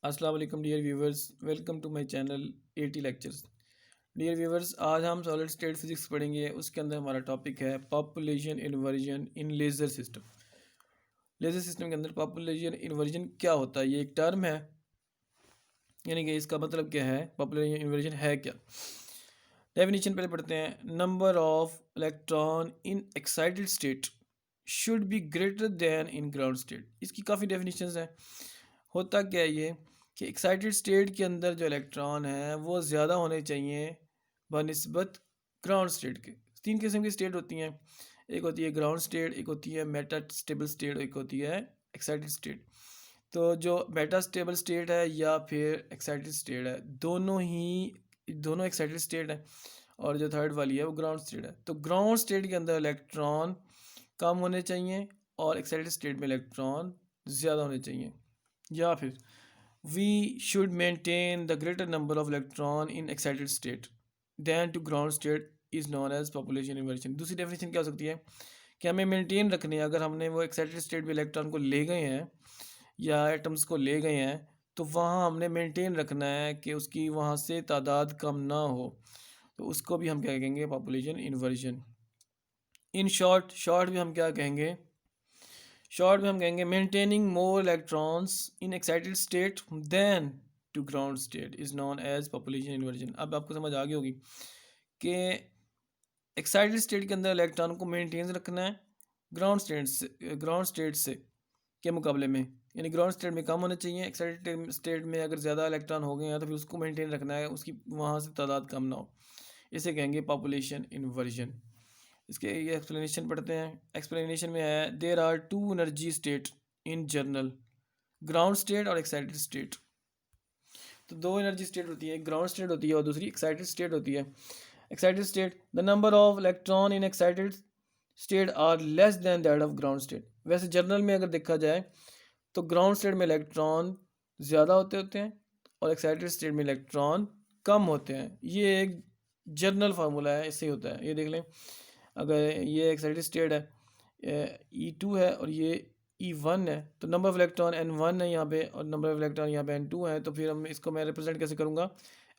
अस्सलाम वालेकुम dear viewers, welcome to my channel AT lectures. Dear viewers, आज हम सॉलिड स्टेट फिजिक्स पढ़ेंगे। उसके अंदर हमारा टॉपिक है पॉपुलेशन इन्वर्जन इन लेज़र सिस्टम। लेज़र सिस्टम के अंदर पॉपुलेशन इन्वर्जन क्या होता है, ये एक टर्म है, यानी कि इसका मतलब क्या है, पॉपुलेशन इन्वर्जन है क्या। डेफिनेशन पहले पढ़ते हैं। Number of electron in excited state should be greater than in ground state. इसकी काफ़ी डेफिनेशंस हैं। होता क्या है ये कि एक्साइटेड स्टेट के अंदर जो इलेक्ट्रॉन है वो ज़्यादा होने चाहिए बनिस्बत ग्राउंड स्टेट के। तीन किस्म की स्टेट होती हैं, एक होती है ग्राउंड स्टेट, एक होती है मेटा स्टेबल स्टेट, एक होती है एक्साइटेड स्टेट। तो जो मेटा स्टेबल स्टेट है या फिर एक्साइटेड स्टेट है, दोनों एक्साइटेड स्टेट है, और जो थर्ड वाली है वो ग्राउंड स्टेट है। तो ग्राउंड स्टेट के अंदर इलेक्ट्रॉन कम होने चाहिए और एक्साइटेड स्टेट में इलेक्ट्रॉन ज़्यादा होने चाहिए। या फिर we should maintain the greater number of electron in excited state than to ground state is known as population inversion. दूसरी डेफिनेशन क्या हो सकती है कि हमें मेंटेन रखनी है, अगर हमने वो एक्साइटेड स्टेट में इलेक्ट्रॉन को ले गए हैं या एटम्स को ले गए हैं, तो वहाँ हमने मेंटेन रखना है कि उसकी वहाँ से तादाद कम ना हो। तो उसको भी हम क्या कहेंगे, पॉपुलेशन इन्वर्जन। इन शॉर्ट भी हम क्या कहेंगे, शॉर्ट में हम कहेंगे maintaining more electrons in excited state than to ground state is known as population inversion. अब आपको समझ आ गई होगी कि एक्साइटेड स्टेट के अंदर इलेक्ट्रॉन को मेंटेन रखना है ग्राउंड स्टेट से के मुकाबले में, यानी ग्राउंड स्टेट में कम होने चाहिए, एक्साइटेड स्टेट में अगर ज़्यादा इलेक्ट्रॉन हो गए हैं तो फिर उसको मेंटेन रखना है, उसकी वहाँ से तादाद कम ना हो। इसे कहेंगे पॉपुलेशन इन्वर्जन। इसके ये एक्सप्लेनेशन पढ़ते हैं। एक्सप्लेनेशन में है there are two energy state in general, ground state और एक्साइटेड स्टेट। तो दो एनर्जी स्टेट होती है, एक ग्राउंड स्टेट होती है और दूसरी एक्साइटेड स्टेट होती है। Excited state, the number of electron in excited state are less than that of ground state. वैसे जनरल में अगर देखा जाए तो ग्राउंड स्टेट में इलेक्ट्रॉन ज़्यादा होते हैं और एक्साइटेड स्टेट में इलेक्ट्रॉन कम होते हैं। ये एक जनरल फार्मूला है, इससे होता है। ये देख लें, अगर ये एक्साइटेड स्टेट है, E2 है और ये E1 है, तो नंबर ऑफ इलेक्ट्रॉन N1 है यहाँ पे और नंबर ऑफ इलेक्ट्रॉन यहाँ पे N2 है। तो फिर हम इसको मैं रिप्रेजेंट कैसे करूँगा,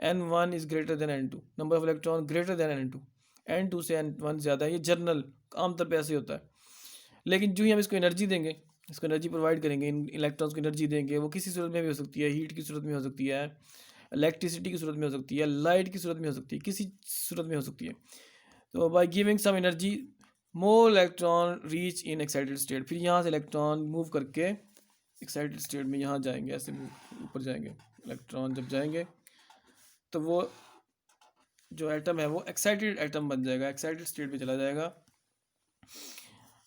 N1 is greater than N2, number of electron greater than N2, N2 से N1 ज़्यादा है। ये जनरल आमतौर पे ऐसे होता है। लेकिन जो ही हम इसको एनर्जी देंगे, इसको एनर्जी प्रोवाइड करेंगे, इन इलेक्ट्रॉन्स को एनर्जी देंगे, वो किसी सूरत में भी हो सकती है, हीट की सूरत में हो सकती है, इलेक्ट्रिसिटी की सूरत में हो सकती है, लाइट की सूरत में हो सकती है, किसी सूरत में हो सकती है। तो by giving some energy more electron reach in excited state, फिर यहाँ से इलेक्ट्रॉन मूव करके एक्साइटेड स्टेट में यहाँ जाएंगे, ऐसे मूव ऊपर जाएंगे। इलेक्ट्रॉन जब जाएंगे तो वो जो एटम है वो एक्साइटेड एटम बन जाएगा, एक्साइटेड स्टेट में चला जाएगा।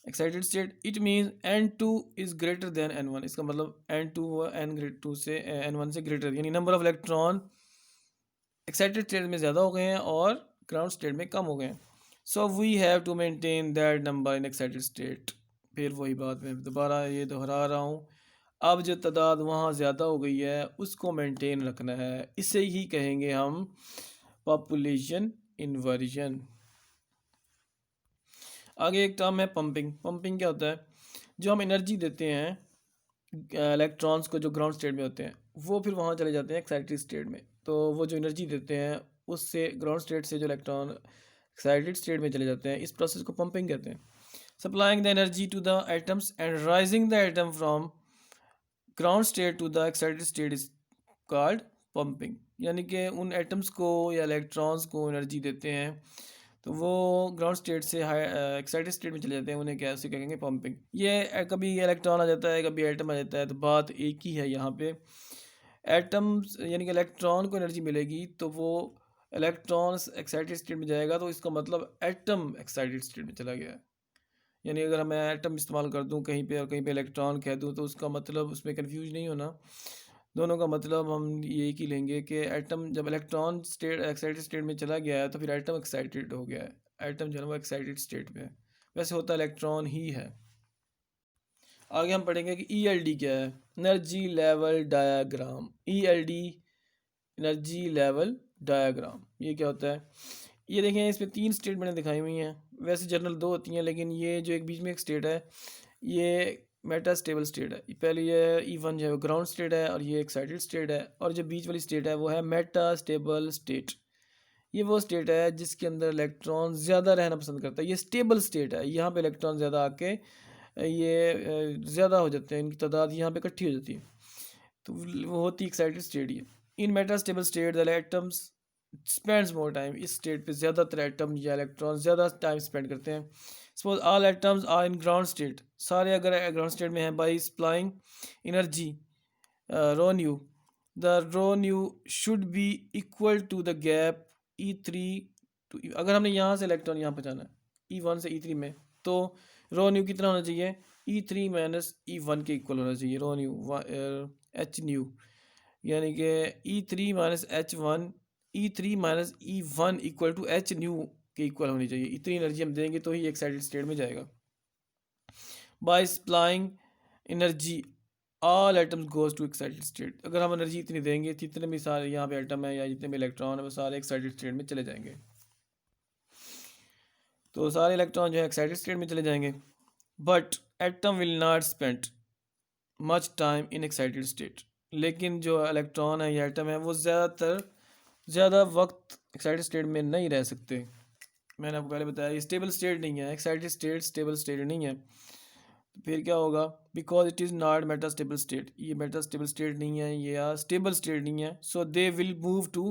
Excited state it mean N2 is greater than N1। इसका मतलब N2 हुआ N2 से N1 से ग्रेटर, यानी number of electron excited state में ज़्यादा हो गए हैं और ग्राउंड स्टेट में कम हो गए हैं। So we have to maintain that number in excited state. फिर वही बात मैं दोबारा ये दोहरा रहा हूँ, अब जो तादाद वहाँ ज़्यादा हो गई है उसको मेंटेन रखना है, इसे ही कहेंगे हम पॉपुलेशन इन्वर्जन। आगे एक टर्म है पंपिंग। पंपिंग क्या होता है, जो हम एनर्जी देते हैं इलेक्ट्रॉन्स को जो ग्राउंड स्टेट में होते हैं, वो फिर वहाँ चले जाते हैं एक्साइटेड स्टेट में। तो वो जो एनर्जी देते हैं उससे ग्राउंड स्टेट से जो इलेक्ट्रॉन एक्साइटेड स्टेट में चले जाते हैं, इस प्रोसेस को पंपिंग कहते हैं। Supplying the energy to the atoms and raising the atom from ground state to the excited state is called pumping. यानी कि उन एटम्स को या इलेक्ट्रॉन्स को एनर्जी देते हैं तो वो ग्राउंड स्टेट से एक्साइटेड स्टेट में चले जाते हैं, उन्हें कैसे कहेंगे, पंपिंग। ये कभी इलेक्ट्रॉन आ जाता है, कभी एटम आ जाता है, तो बात एक ही है यहाँ पे। एटम्स यानी कि इलेक्ट्रॉन को एनर्जी मिलेगी तो वो इलेक्ट्रॉन्स एक्साइटेड स्टेट में जाएगा, तो इसका मतलब एटम एक्साइटेड स्टेट में चला गया है। यानी अगर मैं एटम इस्तेमाल कर दूं कहीं पे और कहीं पे इलेक्ट्रॉन कह दूं, तो उसका मतलब उसमें कंफ्यूज नहीं होना, दोनों का मतलब हम ये ही लेंगे कि एटम जब इलेक्ट्रॉन स्टेट एक्साइटेड स्टेट में चला गया है तो फिर एटम एक्साइटेड हो गया है, एटम जो है वो एक्साइटेड स्टेट में है। वैसे होता इलेक्ट्रॉन ही है। आगे हम पढ़ेंगे कि ELD क्या है, energy level diagram. ELD energy level diagram, ये क्या होता है। ये देखें, इसमें तीन स्टेट मैंने दिखाई हुई हैं। वैसे जनरल दो होती हैं, लेकिन ये जो एक बीच में एक स्टेट है, ये मेटा स्टेबल स्टेट है। पहले ये E1 जो है वो ग्राउंड स्टेट है और ये एक्साइटेड स्टेट है, और जो बीच वाली स्टेट है वो है मेटा स्टेबल स्टेट। ये वो स्टेट है जिसके अंदर इलेक्ट्रॉन ज़्यादा रहना पसंद करता है। ये स्टेबल स्टेट है, यहाँ पे इलेक्ट्रॉन ज़्यादा आके ये ज़्यादा हो जाते हैं, इनकी तादाद यहाँ पे इकट्ठी हो जाती है, तो वो होती है एक्साइटेड स्टेट। ये in metastable state the atoms spends more time, इस स्टेट पे ज़्यादातर एटम या इलेक्ट्रॉन ज़्यादा टाइम स्पेंड करते हैं। Suppose all atoms are in ground state, सारे अगर ग्राउंड स्टेट में हैं, by supplying energy rho nu, the rho nu should be equal to the gap E3 to, अगर हमने यहाँ से इलेक्ट्रॉन यहाँ पहुँचाना है E1 से E3 में, तो रो न्यू कितना होना चाहिए, E3 माइनस E1 के इक्वल होना चाहिए रो न्यू एच न्यू, यानी कि E3 minus H1 E3 minus E1 equal to H nu के इक्वल होनी चाहिए। इतनी एनर्जी हम देंगे तो ही एक्साइटेड स्टेट में जाएगा। By supplying energy all atoms goes to excited state, अगर हम एनर्जी इतनी देंगे जितने भी सारे यहाँ पे एटम है या जितने भी इलेक्ट्रॉन है वो सारे एक्साइटेड स्टेट में चले जाएंगे। तो सारे इलेक्ट्रॉन जो है एक्साइटेड स्टेट में चले जाएंगे। But atom will not spend much time in excited state, लेकिन जो इलेक्ट्रॉन है या एटम है वो ज़्यादा वक्त एक्साइटेड स्टेट में नहीं रह सकते। मैंने आपको पहले बताया ये स्टेबल स्टेट नहीं है, एक्साइटेड स्टेट स्टेबल स्टेट नहीं है। तो फिर क्या होगा, because it is not metastable state, ये मेटा स्टेबल स्टेट नहीं है, ये या स्टेबल स्टेट नहीं है। So they will move to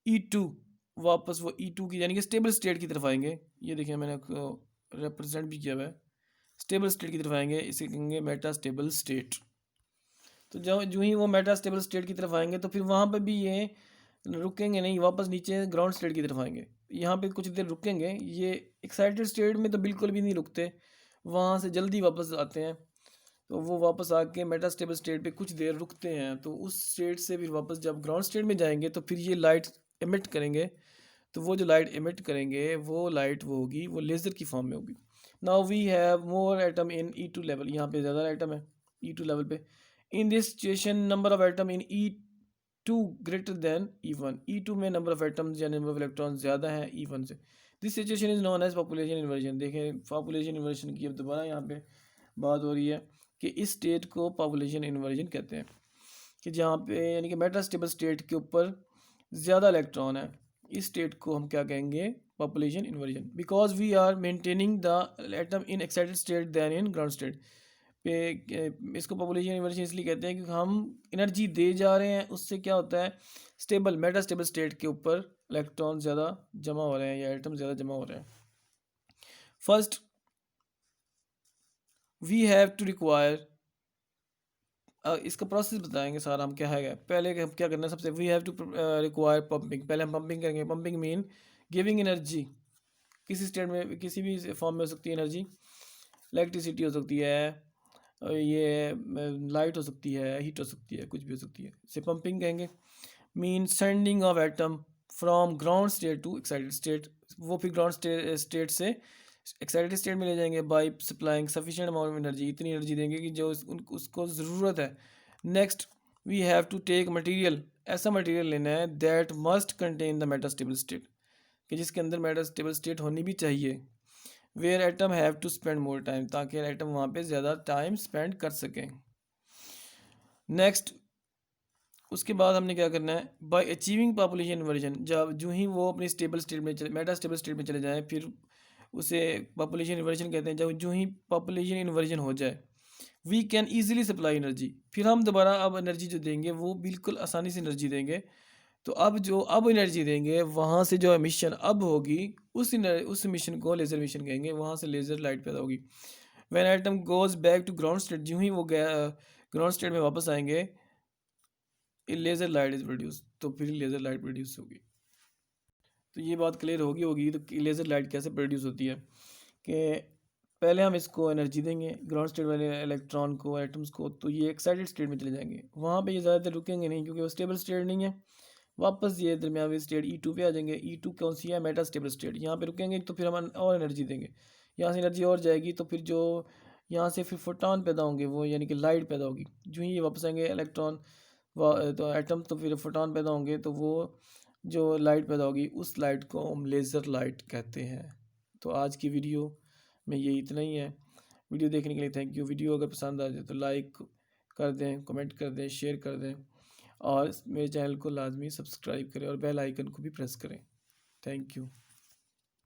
E2, वापस वो E2 की यानी कि स्टेबल स्टेट की तरफ आएंगे। ये देखिए मैंने रिप्रेजेंट भी किया हुआ है, स्टेबल स्टेट की तरफ आएंगे, इसे कहेंगे मेटा स्टेबल स्टेट। तो जो ही वो मेटा स्टेबल स्टेट की तरफ आएंगे तो फिर वहाँ पे भी ये रुकेंगे नहीं, वापस नीचे ग्राउंड स्टेट की तरफ आएंगे। यहाँ पे कुछ देर रुकेंगे, ये एक्साइटेड स्टेट में तो बिल्कुल भी नहीं रुकते, वहाँ से जल्दी वापस आते हैं। तो वो वापस आके मेटा स्टेबल स्टेट पे कुछ देर रुकते हैं, तो उस स्टेट से फिर वापस जब ग्राउंड स्टेट में जाएंगे तो फिर ये लाइट एमिट करेंगे। तो वो जो लाइट एमिट करेंगे वो लाइट वो होगी, वो लेज़र की फॉर्म में होगी। Now we have more atom in E2 level, यहाँ पे ज़्यादा एटम है E2 लेवल पे। In this situation number of atom in E2 greater than E1, E2 में नंबर ऑफ एटम्स या नंबर ऑफ इलेक्ट्रॉन ज़्यादा है E1 से। This situation is known as population inversion. देखें पॉपुलेशन इन्वर्जन की अब दोबारा यहाँ पे बात हो रही है कि इस स्टेट को पॉपुलेशन इन्वर्जन कहते हैं, कि जहाँ पे यानी कि मेटा स्टेबल स्टेट के ऊपर ज़्यादा इलेक्ट्रॉन है, इस स्टेट को हम क्या कहेंगे, population inversion. Because we are maintaining the atom in excited state than in ground state पे, इसको पॉपुलेशन इन्वर्जन इसलिए कहते हैं क्योंकि हम एनर्जी दे जा रहे हैं, उससे क्या होता है, स्टेबल मेटा स्टेबल स्टेट के ऊपर इलेक्ट्रॉन ज़्यादा जमा हो रहे हैं या एटम ज़्यादा जमा हो रहे हैं। First we have to require, इसका प्रोसेस बताएंगे सारा हम क्या है। पहले हम क्या करना है, सबसे we have to require pumping, पहले हम पंपिंग करेंगे। पंपिंग मीन गिविंग एनर्जी, किसी स्टेट में किसी भी फॉर्म में हो सकती है एनर्जी, इलेक्ट्रिसिटी हो सकती है, ये लाइट हो सकती है, हीट हो सकती है, कुछ भी हो सकती है, इसे पंपिंग कहेंगे। Mean sending of atom from ground state to excited state, वो फिर ग्राउंड स्टेट से एक्साइटेड स्टेट में ले जाएंगे by supplying sufficient amount of energy, इतनी एनर्जी देंगे कि जो उसको ज़रूरत है। Next we have to take material, ऐसा मटेरियल लेना है that must contain the metastable state, कि जिसके अंदर मेटा स्टेबल स्टेट होनी भी चाहिए। Where atom have to spend more time, ताकि एटम वहाँ पे ज़्यादा टाइम स्पेंड कर सकें। नेक्स्ट उसके बाद हमने क्या करना है, बाय अचीविंग पॉपुलेशन इन्वर्जन, जब जो ही वो अपनी स्टेबल स्टेट में मेटा स्टेबल स्टेट में चले जाएँ, फिर उसे पॉपुलेशन इन्वर्जन कहते हैं। जब जो ही पॉपुलेशन इन्वर्जन हो जाए, we can easily supply energy, फिर हम दोबारा अब एनर्जी जो देंगे वो बिल्कुल आसानी से एनर्जी देंगे। तो अब एनर्जी देंगे, वहाँ से जो एमिशन अब होगी उस एमिशन को लेज़र एमिशन कहेंगे, वहाँ से लेज़र लाइट पैदा होगी। When atom goes back to ground state, जो ही वो ग्राउंड स्टेट में वापस आएंगे, लेज़र लाइट इज प्रोड्यूस, तो फिर लेज़र लाइट प्रोड्यूस होगी। तो ये बात क्लियर होगी तो लेज़र लाइट कैसे प्रोड्यूस होती है, कि पहले हम इसको एनर्जी देंगे ग्राउंड स्टेट वाले इलेक्ट्रॉन को, एटम्स को, तो ये एक्साइटेड स्टेट में चले जाएंगे, वहाँ पे ये ज़्यादातर रुकेंगे नहीं क्योंकि वो स्टेबल स्टेट नहीं है। वापस ये दरमियानी स्टेट E2 पे आ जाएंगे। E2 कौन सी है, मेटा स्टेबल स्टेट, यहाँ पे रुकेंगे तो फिर हम और एनर्जी देंगे, यहाँ से एनर्जी और जाएगी, तो फिर जो यहाँ से फिर फोटॉन पैदा होंगे, वो यानी कि लाइट पैदा होगी। जो ही ये वापस आएंगे इलेक्ट्रॉन तो एटम, तो फिर फोटॉन पैदा होंगे, तो वो जो लाइट पैदा होगी उस लाइट को हम लेज़र लाइट कहते हैं। तो आज की वीडियो में ये इतना ही है। वीडियो देखने के लिए थैंक यू। वीडियो अगर पसंद आ जाए तो लाइक कर दें, कमेंट कर दें, शेयर कर दें और मेरे चैनल को लाजमी सब्सक्राइब करें और बेल आइकन को भी प्रेस करें। Thank you.